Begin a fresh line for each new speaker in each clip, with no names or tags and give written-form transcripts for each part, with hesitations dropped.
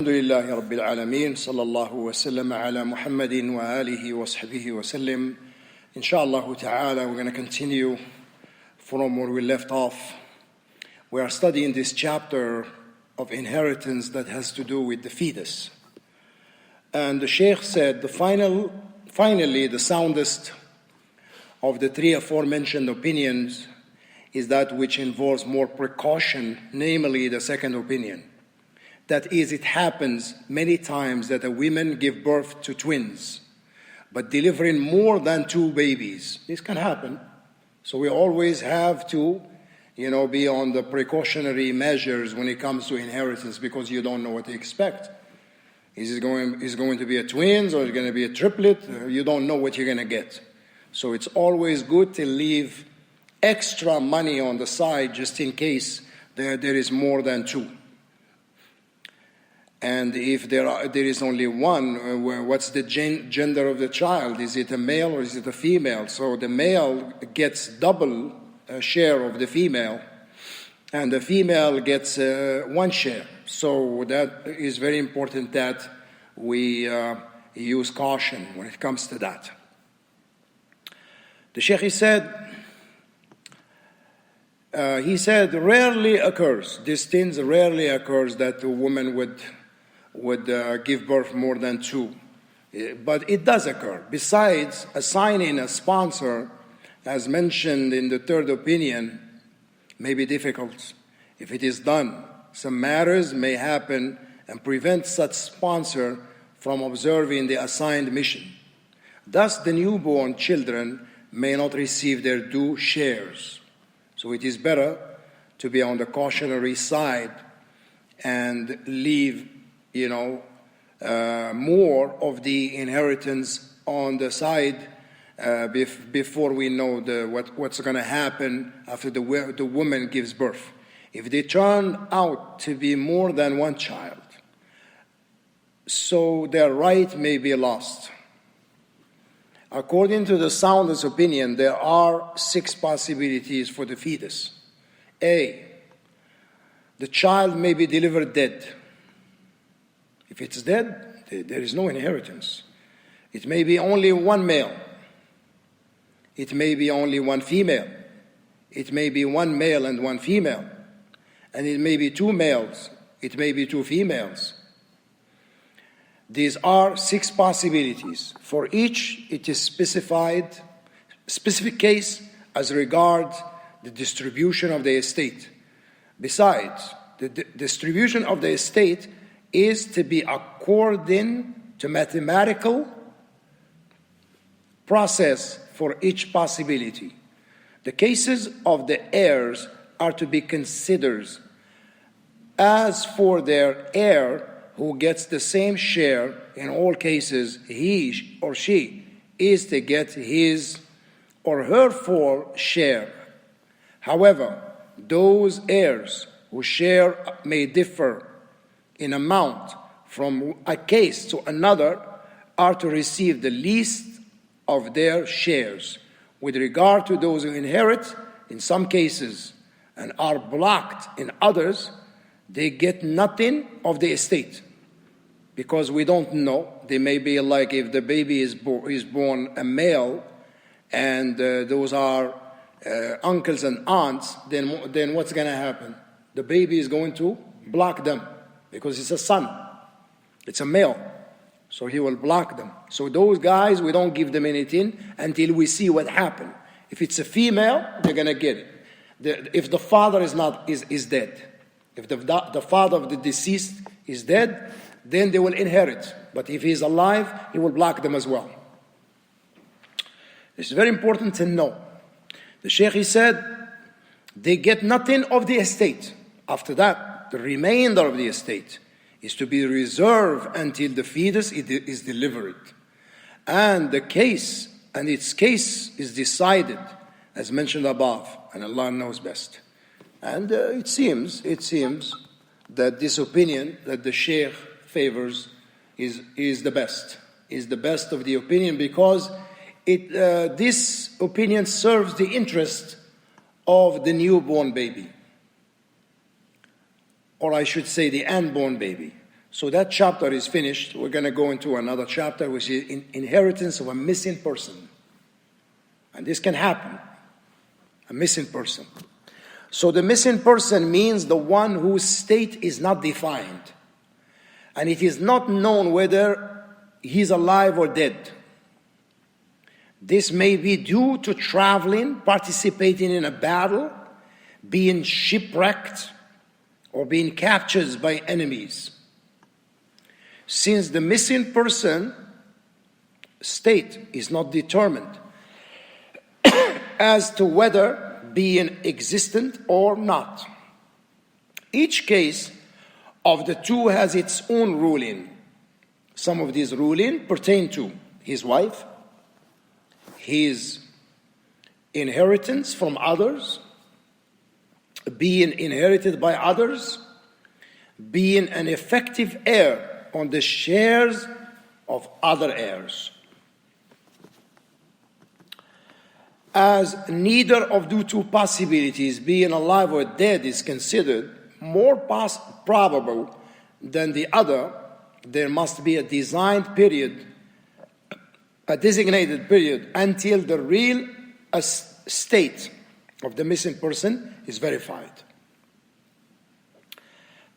الحمد لله رب العالمين صلى الله وسلم على محمد وآله وصحبه وسلم. Inshallah ta'ala, we're going to continue from where we left off. We are studying this chapter of inheritance that has to do with the fetus. And the Shaykh said, finally, the soundest of the three aforementioned opinions is that which involves more precaution, namely the second opinion. That is, it happens many times that a woman give birth to twins, but delivering more than two babies. This can happen. So we always have to, be on the precautionary measures when it comes to inheritance, because you don't know what to expect. Is it going to be a twins, or is it going to be a triplet? You don't know what you're going to get. So it's always good to leave extra money on the side just in case there is more than two. And if there is only one, what's the gender of the child? Is it a male or is it a female? So the male gets double share of the female, and the female gets one share. So that is very important that we use caution when it comes to that. The Sheikh said, rarely occurs, these things rarely occurs that a woman would give birth more than two. But it does occur. Besides, assigning a sponsor, as mentioned in the third opinion, may be difficult. If it is done, some matters may happen and prevent such sponsor from observing the assigned mission. Thus, the newborn children may not receive their due shares. So it is better to be on the cautionary side and leave more of the inheritance on the side before we know what's going to happen after the woman gives birth. If they turn out to be more than one child, so their right may be lost. According to the soundest opinion, there are 6 possibilities for the fetus. A, the child may be delivered dead. If it's dead, there is no inheritance. It may be only one male. It may be only one female. It may be one male and one female. And it may be 2 males. It may be 2 females. These are 6 possibilities. For each, it is specific case as regards the distribution of the estate. Besides, the distribution of the estate is to be according to mathematical process for each possibility. The cases of the heirs are to be considered. As for their heir, who gets the same share in all cases, he or she is to get his or her full share. However, those heirs whose share may differ in amount from a case to another are to receive the least of their shares. With regard to those who inherit, in some cases, and are blocked in others, they get nothing of the estate. Because we don't know, they may be like if the baby is born a male, and those are uncles and aunts, then what's going to happen? The baby is going to block them, because it's a son. It's a male. So he will block them. So those guys, we don't give them anything until we see what happened. If it's a female, they're going to get it. If the father is dead, if the father of the deceased is dead, then they will inherit. But if he's alive, he will block them as well. It's very important to know. The Sheikh said, they get nothing of the estate. After that, the remainder of the estate is to be reserved until the fetus is delivered. And its case is decided, as mentioned above, and Allah knows best. And it seems that this opinion that the Sheikh favors is the best of the opinion, because this opinion serves the interest of the newborn baby. or I should say the unborn baby. So that chapter is finished. We're going to go into another chapter, which is inheritance of a missing person. And this can happen, a missing person. So the missing person means the one whose state is not defined. And it is not known whether he's alive or dead. This may be due to traveling, participating in a battle, being shipwrecked, or being captured by enemies. Since the missing person state is not determined as to whether being existent or not, each case of the two has its own ruling. Some of these rulings pertain to his wife, his inheritance from others, being inherited by others, being an effective heir on the shares of other heirs. As neither of the two possibilities, being alive or dead, is considered more probable than the other, there must be a designated period until the real state of the missing person is verified,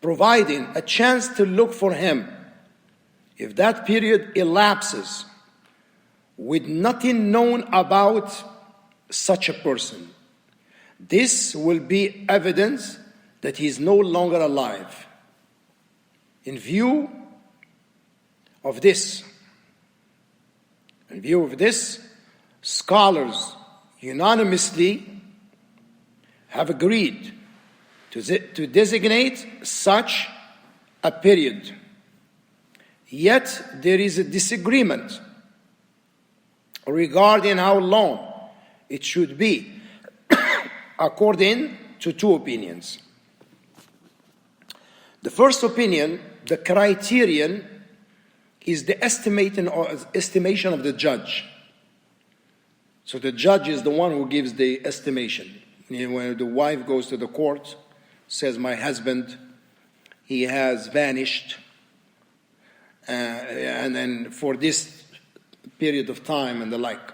providing a chance to look for him. If that period elapses with nothing known about such a person, this will be evidence that he is no longer alive. In view of this, scholars unanimously have agreed to designate such a period. Yet there is a disagreement regarding how long it should be, according to two opinions. The first opinion, the criterion, is the estimation of the judge. So the judge is the one who gives the estimation. When the wife goes to the court, says, my husband, he has vanished, and then for this period of time and the like.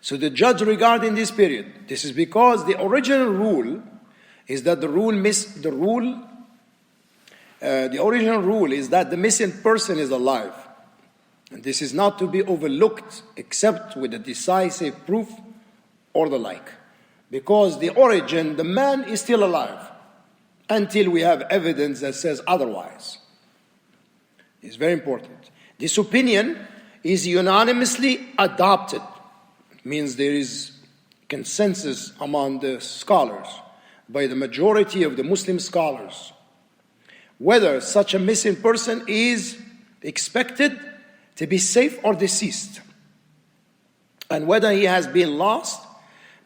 So the judge regarding this period, this is because the original rule is that the original rule is that the missing person is alive. And this is not to be overlooked except with a decisive proof or the like. Because the origin, the man is still alive until we have evidence that says otherwise. It's very important. This opinion is unanimously adopted. It means there is consensus among the scholars, by the majority of the Muslim scholars, whether such a missing person is expected to be safe or deceased, and whether he has been lost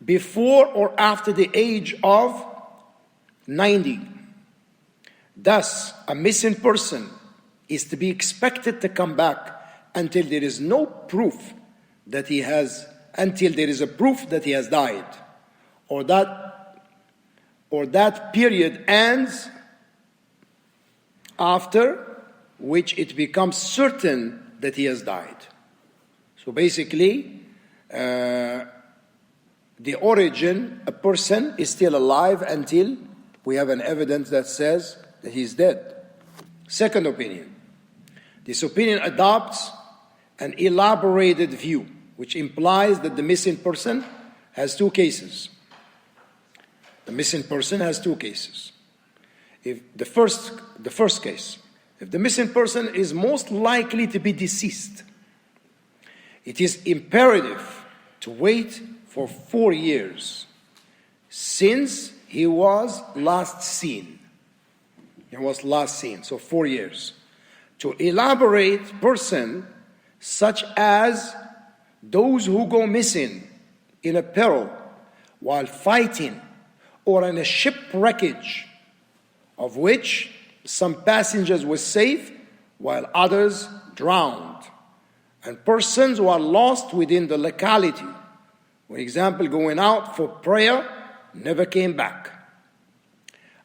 before or after the age of 90. Thus, a missing person is to be expected to come back until there is no proof that he has, until there is a proof that he has died, or that period ends, after which it becomes certain that he has died. So basically, the origin, a person is still alive until we have an evidence that says that he's dead. Second opinion. This opinion adopts an elaborated view, which implies that the missing person has two cases. The missing person has two cases. If the first case, if the missing person is most likely to be deceased, it is imperative to wait for 4 years since he was last seen. He was last seen, so 4 years. To elaborate person such as those who go missing in a peril while fighting, or in a shipwreckage of which some passengers were safe while others drowned, and persons who are lost within the locality, for example, going out for prayer, never came back,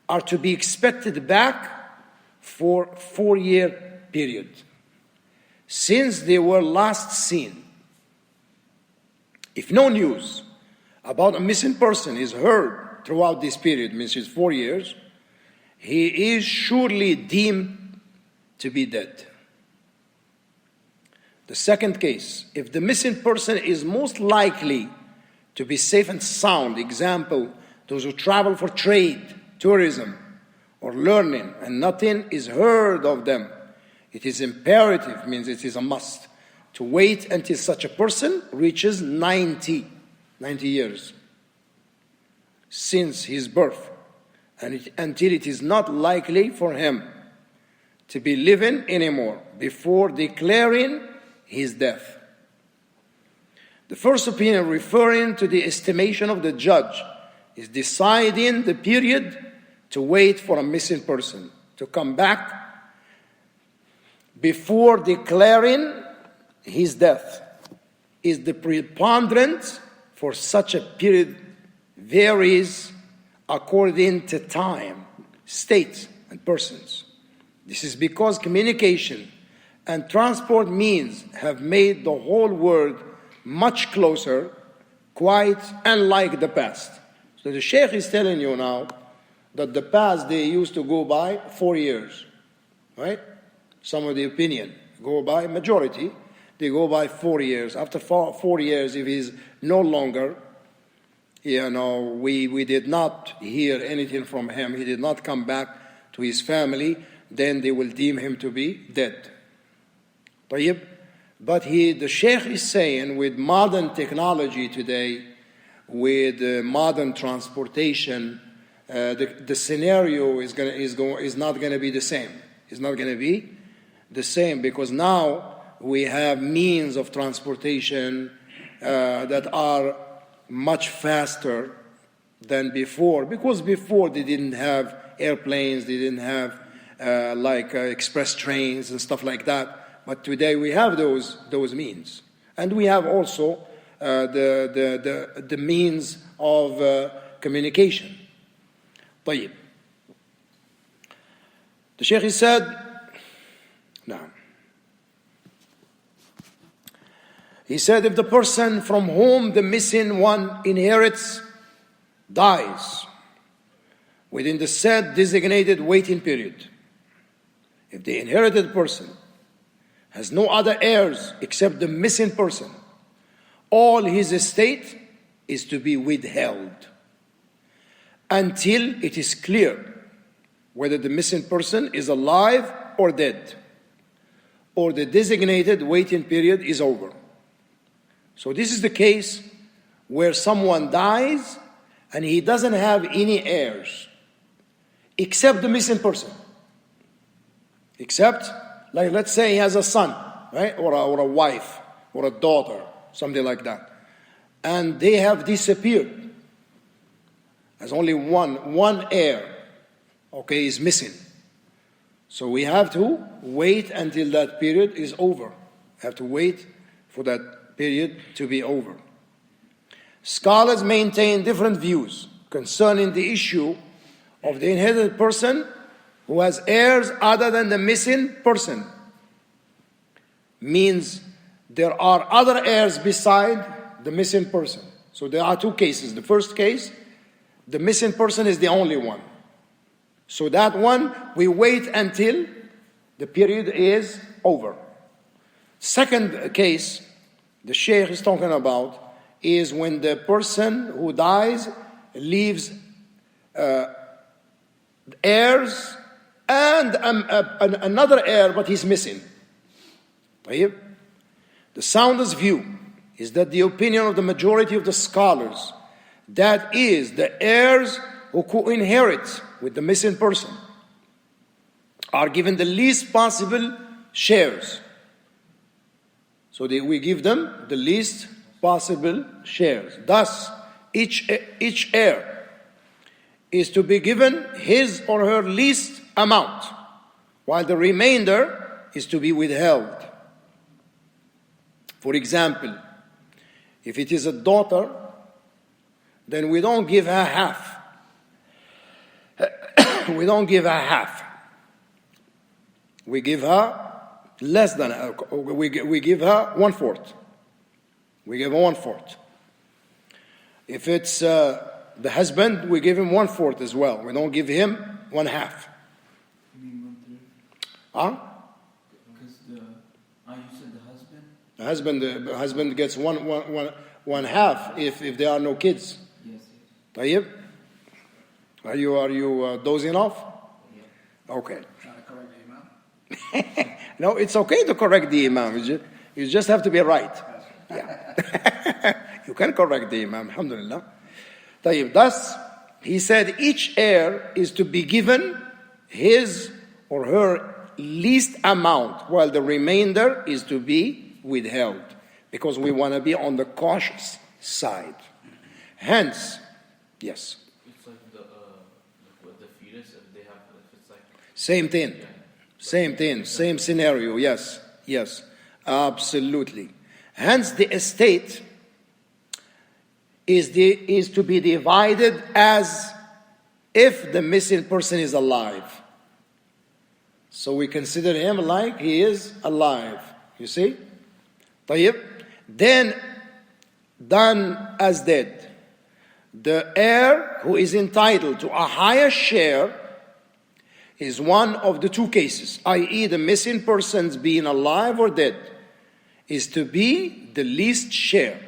are to be expected back for 4-year period since they were last seen. If no news about a missing person is heard throughout this period, means it's 4 years, he is surely deemed to be dead. The second case, if the missing person is most likely to be safe and sound, example, those who travel for trade, tourism, or learning, and nothing is heard of them, it is imperative, means it is a must, to wait until such a person reaches 90 years since his birth, and until it is not likely for him to be living anymore before declaring his death. The first opinion, referring to the estimation of the judge, is deciding the period to wait for a missing person to come back before declaring his death. Is the preponderance for such a period varies according to time, states, and persons. This is because communication and transport means have made the whole world much closer, quite unlike the past. So the Sheikh is telling you now that the past they used to go by 4 years, right? Some of the opinion go by, majority, they go by 4 years. After 4 years, if he's no longer, we did not hear anything from him, he did not come back to his family, then they will deem him to be dead. طيب. But the Sheikh is saying with modern technology today, with modern transportation, the scenario is not going to be the same. It's not going to be the same because now we have means of transportation that are much faster than before. Because before they didn't have airplanes, they didn't have express trains and stuff like that. But today we have those means, and we have also the means of communication. طيب. The Sheikh said, now. He said, if the person from whom the missing one inherits dies within the said designated waiting period, if the inherited person has no other heirs except the missing person, all his estate is to be withheld until it is clear whether the missing person is alive or dead, or the designated waiting period is over. So this is the case where someone dies and he doesn't have any heirs except the missing person. Except, like let's say he has a son, right? Or a wife, or a daughter, something like that. And they have disappeared. There's only one heir, okay, is missing. So we have to wait until that period is over. We have to wait for that period to be over. Scholars maintain different views concerning the issue of the inherited person who has heirs other than the missing person. Means there are other heirs beside the missing person. So there are two cases. The first case, the missing person is the only one. So that one, we wait until the period is over. Second case, the Sheikh is talking about, is when the person who dies leaves heirs and another heir, but he's missing. The soundest view is that the opinion of the majority of the scholars, that is, the heirs who co-inherit with the missing person, are given the least possible shares. So we give them the least possible shares. Thus, each heir is to be given his or her least amount, while the remainder is to be withheld. For example, if it is a daughter, then we don't give her half. We don't give her half. We give her less than, we give her 1/4. We give her 1/4. If it's the husband, we give him 1/4 as well. We don't give him 1/2.
You mean 1/3?
Huh?
Because you said the husband?
The husband gets one half if there are no kids.
Yes.
طيب? Are you dozing off?
Yeah.
Okay.
Trying to correct the imam.
No, it's okay to correct the imam. You just have to be right. Yeah. You can correct the imam, alhamdulillah. طيب, thus, he said each heir is to be given his or her least amount, while the remainder is to be withheld, because we want to be on the cautious side. Hence, yes.
It's like the fetus, if it's like...
Same thing.
Yeah.
Same thing, same scenario, yes, absolutely. Hence, the estate is to be divided as if the missing person is alive. So we consider him like he is alive. You see? طيب. Then, done as dead. The heir who is entitled to a higher share is one of the two cases, i.e. the missing persons being alive or dead, is to be the least share.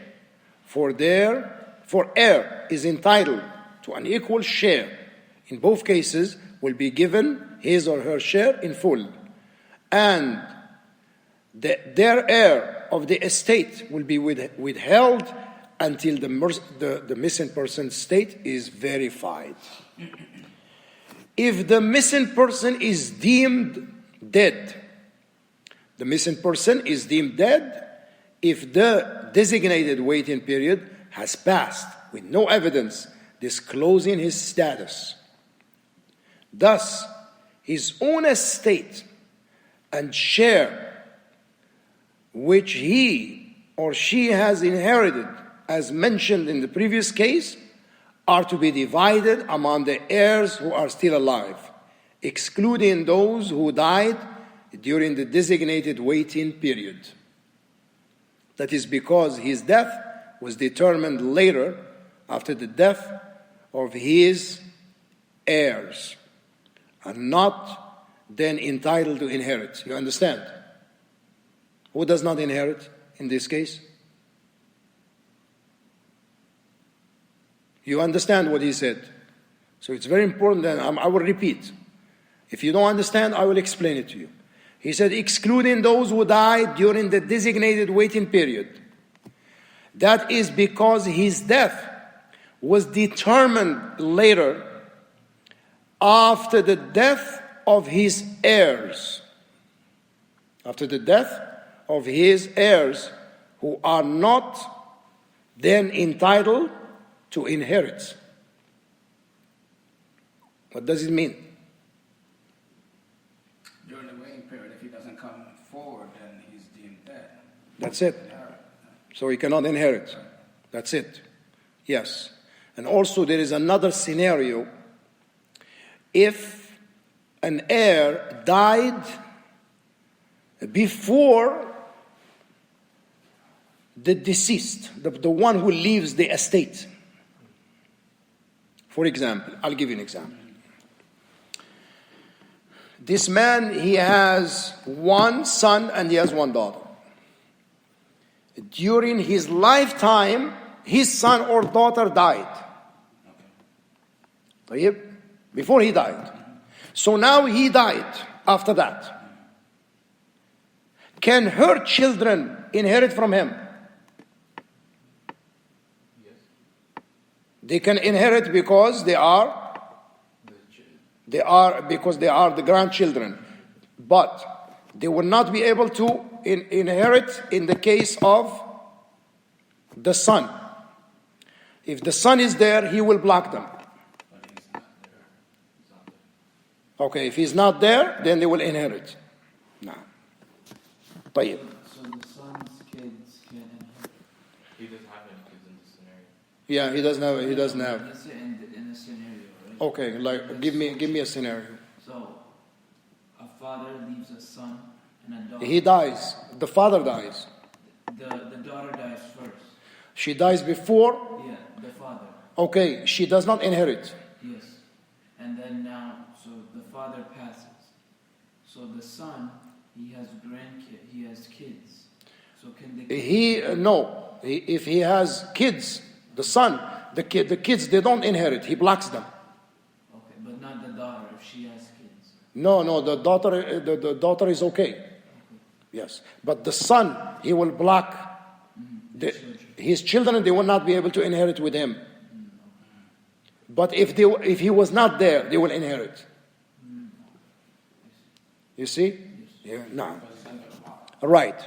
For heir is entitled to an equal share. In both cases, will be given his or her share in full. And their heir of the estate will be withheld until the missing person's state is verified. If the missing person is deemed dead, the missing person is deemed dead if the designated waiting period has passed with no evidence disclosing his status. Thus, his own estate and share, which he or she has inherited, as mentioned in the previous case, are to be divided among the heirs who are still alive, excluding those who died during the designated waiting period. That is because his death was determined later after the death of his heirs and not then entitled to inherit. You understand? Who does not inherit in this case? You understand what he said. So it's very important that I will repeat. If you don't understand, I will explain it to you. He said, excluding those who died during the designated waiting period. That is because his death was determined later after the death of his heirs. After the death of his heirs, who are not then entitled to inherit. What does it mean?
During the waiting period, if he doesn't come forward, then he's deemed dead.
That's it. So he cannot inherit. That's it. Yes. And also there is another scenario. If an heir died before the deceased, the one who leaves the estate. For example, I'll give you an example. This man, he has one son and he has one daughter. During his lifetime, his son or daughter died. Before he died. So now he died after that. Can her children inherit from him? They can inherit because they are the grandchildren. But they will not be able to inherit in the case of the son. If the son is there, he will block them. Okay, if he's not there, then they will inherit. No. طيب.
So the son's kids can inherit.
He doesn't have any kids in this scenario.
Yeah, he doesn't have.
Let's say in the scenario, right?
Okay, like give me a scenario.
So a father leaves a son and a daughter.
He dies. The father dies.
The daughter dies first.
She dies before.
Yeah, the father.
Okay, she does not inherit.
Yes. And then now, so the father passes. So the son, he has he has kids. So can the kids...
If he has kids, the son, the kids, they don't inherit. He blocks them.
Okay, but not the daughter if she has kids.
No, the daughter is okay. Yes, but the son, he will block his children. They will not be able to inherit with him. But if he was not there, they will inherit. You see? Yeah, no. Right.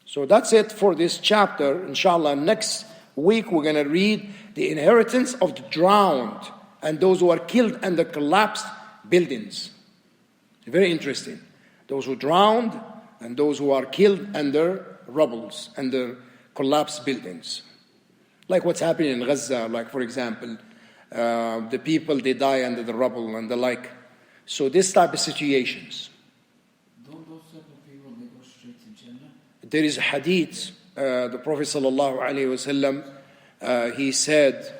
So that's it for this chapter. Inshallah, next week we're going to read the inheritance of the drowned and those who are killed under collapsed buildings. Very interesting. Those who drowned and those who are killed under rubbles, under collapsed buildings. Like what's happening in Gaza, like for example, the people, they die under the rubble and the like. So this type of situations.
Don't those type of people, they go straight to Jannah?
There is a hadith, the Prophet sallallahu alaihi wasallam, he said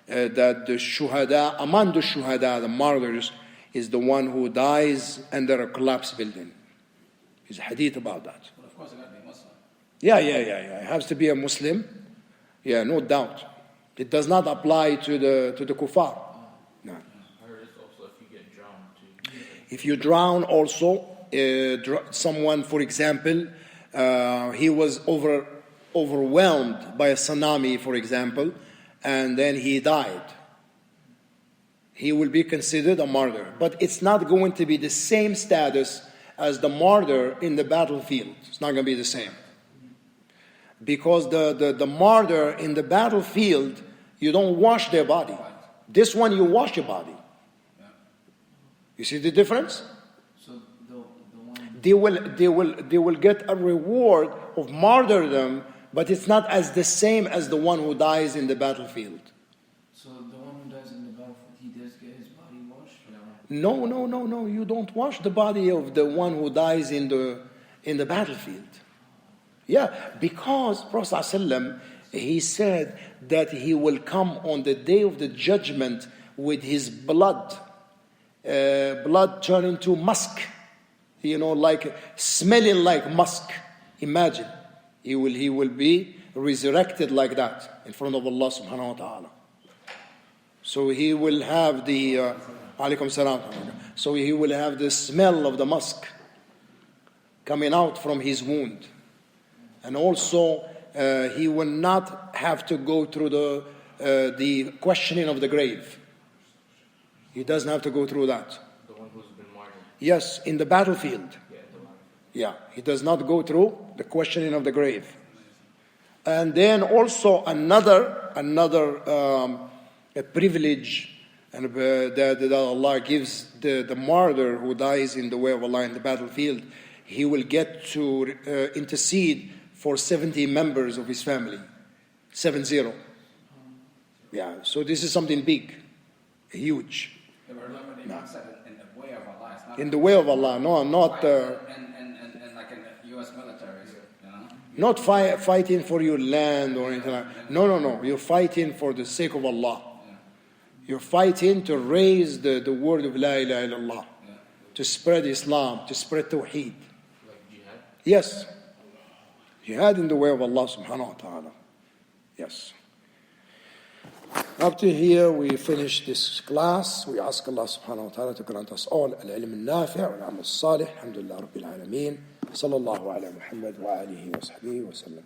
that the shuhada, among the shuhada, the martyrs, is the one who dies under a collapsed building. There's a hadith about that.
But of course, it got to be Muslim.
Yeah. It has to be a Muslim. Yeah, no doubt. It does not apply to the kuffar. No.
I heard it's also if you get drowned too.
If you drown also, someone, for example, he was overwhelmed by a tsunami, for example, and then he died. He will be considered a martyr. But it's not going to be the same status as the martyr in the battlefield. It's not going to be the same. Because the martyr in the battlefield, you don't wash their body. This one, you wash your body. You see the difference?
So the one...
They will get a reward of martyrdom, but it's not as the same as the one who dies in the battlefield.
So the one who dies in the battlefield, he does get his body washed?
No. You don't wash the body of the one who dies in the battlefield. Yeah, because Prophet ﷺ, he said that he will come on the day of the judgment with his blood turn into musk, like smelling like musk. Imagine, he will be resurrected like that in front of Allah subhanahu wa ta'ala. So he will have the alaykum salam. So he will have the smell of the musk coming out from his wound. And also, he will not have to go through the questioning of the grave. He doesn't have to go through that.
The one who's been martyred.
Yes, in the battlefield. Yeah, he does not go through the questioning of the grave. And then also another a privilege and that Allah gives the martyr who dies in the way of Allah in the battlefield. He will get to intercede for 70 members of his family. 70. Yeah, so this is something big, huge.
They were limiting concept in the way of Allah. It's not
In the way of Allah, no, not
and like in the U.S. military,
not fighting for your land or anything like that. No. You're fighting for the sake of Allah. You're fighting to raise the word of La ilaha illallah, to spread Islam, to spread Tawheed.
Like jihad?
Yes. Jihad in the way of Allah subhanahu wa ta'ala. Yes. Up to here we finish this class. We ask Allah subhanahu wa ta'ala to grant us all al-ilm al-nafi' wal-amal al-salih. Alhamdulillah Rabbil Alameen. Sallallahu ala Muhammad wa alihi wa sahbihi wa sallam.